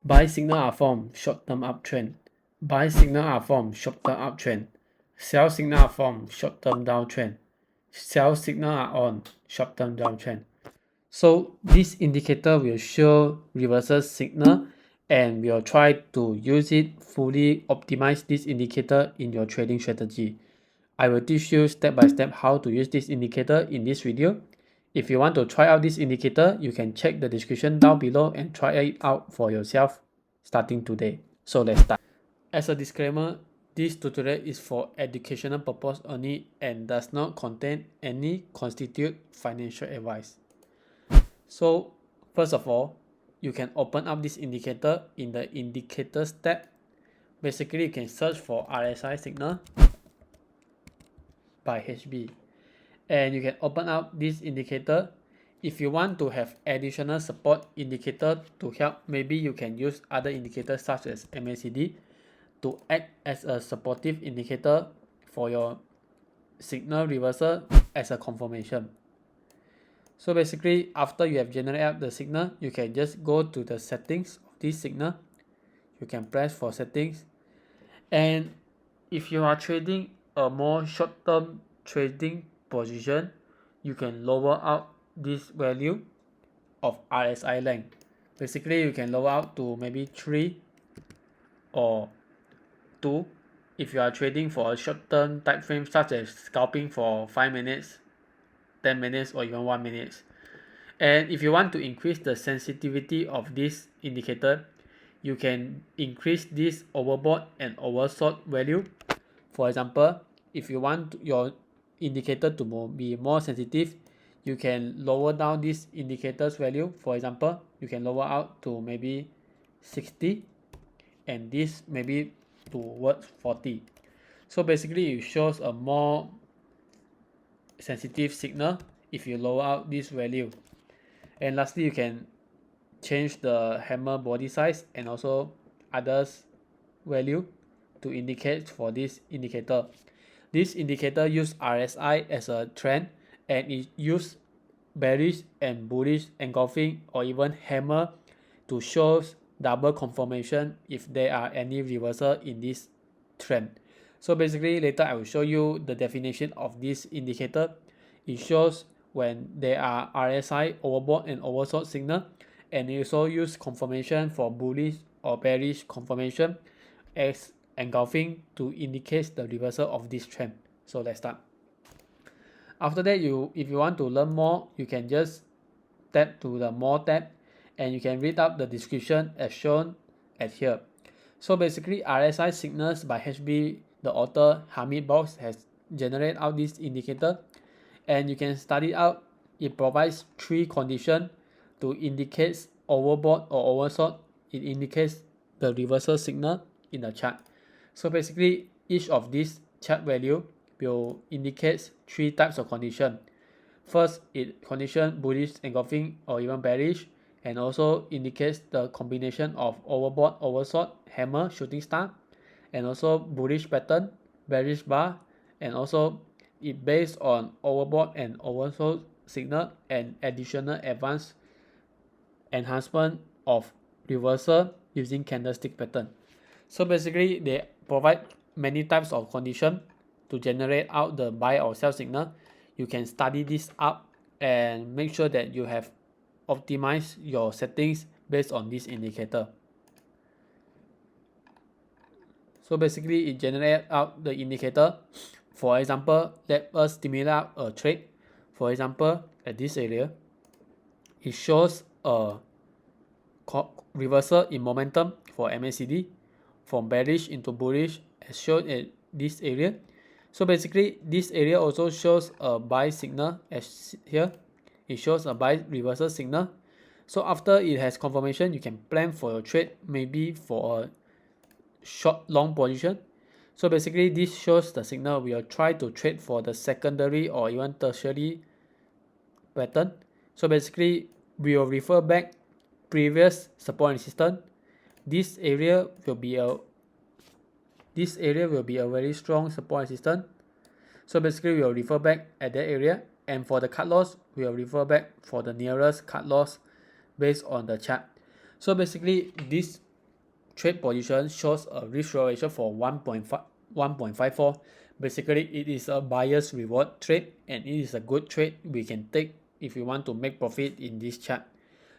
Buy signal are formed, short-term uptrend. Buy signal are formed, short-term uptrend. Sell signal are formed, short-term downtrend. Sell signal are on, short-term downtrend. So this indicator will show reversal signal, and we'll try to use it fully optimize this indicator in your trading strategy. I will teach you step by step how to use this indicator in this video. If you want to try out this indicator, you can check the description down below and try it out for yourself starting today. So let's start. As a disclaimer, this tutorial is for educational purpose only and does not contain any constitute financial advice. So first of all, you can open up this indicator in the indicators tab. Basically, you can search for RSI signal by HB, and you can open up this indicator. If you want to have additional support indicator to help, maybe you can use other indicators such as MACD to act as a supportive indicator for your signal reversal as a confirmation. So basically, after you have generated the signal, you can just go to the settings of this signal. You can press for settings, and if you are trading a more short-term trading position, you can lower out this value of RSI length. Basically, you can lower out to maybe 3 or 2 if you are trading for a short-term time frame such as scalping for 5 minutes, 10 minutes or even 1 minute. And if you want to increase the sensitivity of this indicator, you can increase this overbought and oversold value. For example, if you want your indicator to be more sensitive, you can lower down this indicator's value. For example, you can lower out to maybe 60 and this maybe towards 40. So basically it shows a more sensitive signal if you lower out this value. And lastly, you can change the hammer body size and also others value to indicate for this indicator. This indicator use RSI as a trend, and it use bearish and bullish engulfing or even hammer to show double confirmation if there are any reversal in this trend. So basically later I will show you the definition of this indicator. It shows when there are RSI overbought and oversold signal, and it also use confirmation for bullish or bearish confirmation as engulfing to indicate the reversal of this trend. So let's start. After that, if you want to learn more, you can just tap to the more tab and you can read up the description as shown at here. So basically RSI signals by HB, the author Hamid Box has generated out this indicator, and you can study out. It provides 3 conditions to indicate overbought or oversold. It indicates the reversal signal in the chart. So basically each of these chart value will indicate 3 types of condition. First, it condition bullish engulfing or even bearish, and also indicates the combination of overbought, oversold, hammer, shooting star, and also bullish pattern, bearish bar, and also it based on overbought and oversold signal and additional advanced enhancement of reversal using candlestick pattern. So basically they provide many types of condition to generate out the buy or sell signal. You can study this up and make sure that you have optimized your settings based on this indicator. So basically it generates out the indicator. For example, let us stimulate a trade. For example, at this area, it shows a reversal in momentum for MACD from bearish into bullish as shown at this area. So basically this area also shows a buy signal as here. It shows a buy reversal signal. So after it has confirmation, you can plan for your trade, maybe for a short long position. So basically this shows the signal we will try to trade for the secondary or even tertiary pattern. So basically we will refer back previous support and resistance. This area will be a very strong support and resistance. So basically we will refer back at that area, and for the cut loss we will refer back for the nearest cut loss based on the chart. So basically this trade position shows a risk reward ratio for 1.54. Basically, it is a buyer's reward trade, and it is a good trade we can take if we want to make profit in this chart.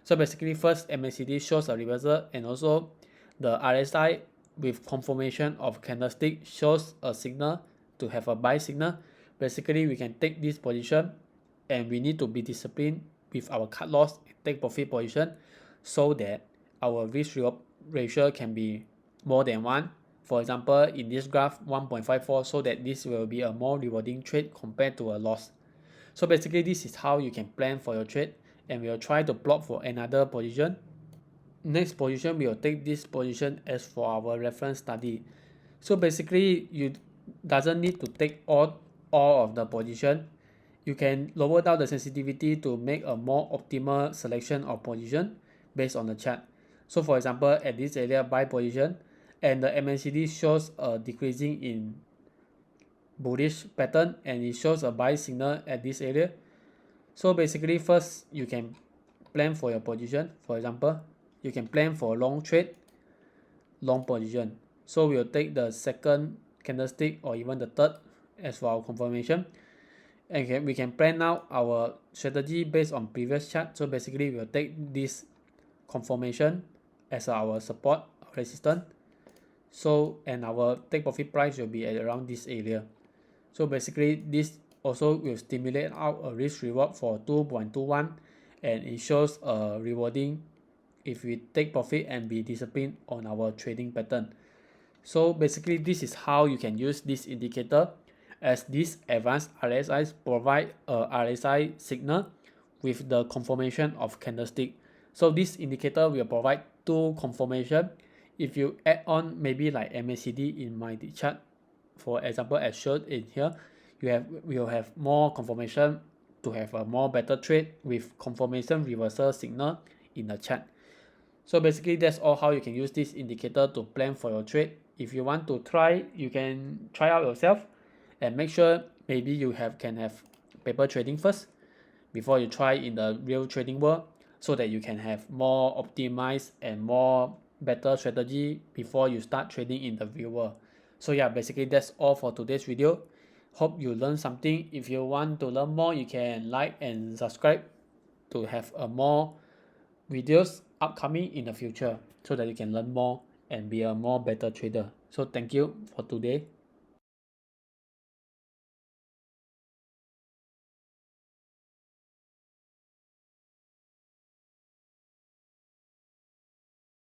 So basically, first MACD shows a reversal, and also the RSI with confirmation of candlestick shows a signal to have a buy signal. Basically, we can take this position, and we need to be disciplined with our cut loss and take profit position so that our risk reward ratio can be more than 1. For example, in this graph 1.54, so that this will be a more rewarding trade compared to a loss. So basically, this is how you can plan for your trade, and we will try to plot for another position. Next position, we will take this position as for our reference study. So basically, you doesn't need to take all of the position. You can lower down the sensitivity to make a more optimal selection of position based on the chart. So for example, at this area buy position, and the MACD shows a decreasing in bullish pattern, and it shows a buy signal at this area. So basically, first you can plan for your position. For example, you can plan for long trade, long position. So we'll take the second candlestick or even the third as for our confirmation, and we can plan out our strategy based on previous chart. So basically, we'll take this confirmation as our support resistance. So, and our take profit price will be at around this area. So basically, this also will stimulate out a risk reward for 2.21, and it shows a rewarding if we take profit and be disciplined on our trading pattern. So basically, this is how you can use this indicator, as these advanced RSIs provide a RSI signal with the confirmation of candlestick. So this indicator will provide two confirmation. If you add on maybe like MACD in my chart, for example, as shown in here, will have more confirmation to have a more better trade with confirmation reversal signal in the chart. So basically, that's all how you can use this indicator to plan for your trade. If you want to try, you can try out yourself, and make sure maybe you can have paper trading first before you try in the real trading world, so that you can have more optimized and more better strategy before you start trading in the real world. So yeah, basically that's all for today's video. Hope you learned something. If you want to learn more, you can like and subscribe to have more videos upcoming in the future, so that you can learn more and be a more better trader. So thank you for today.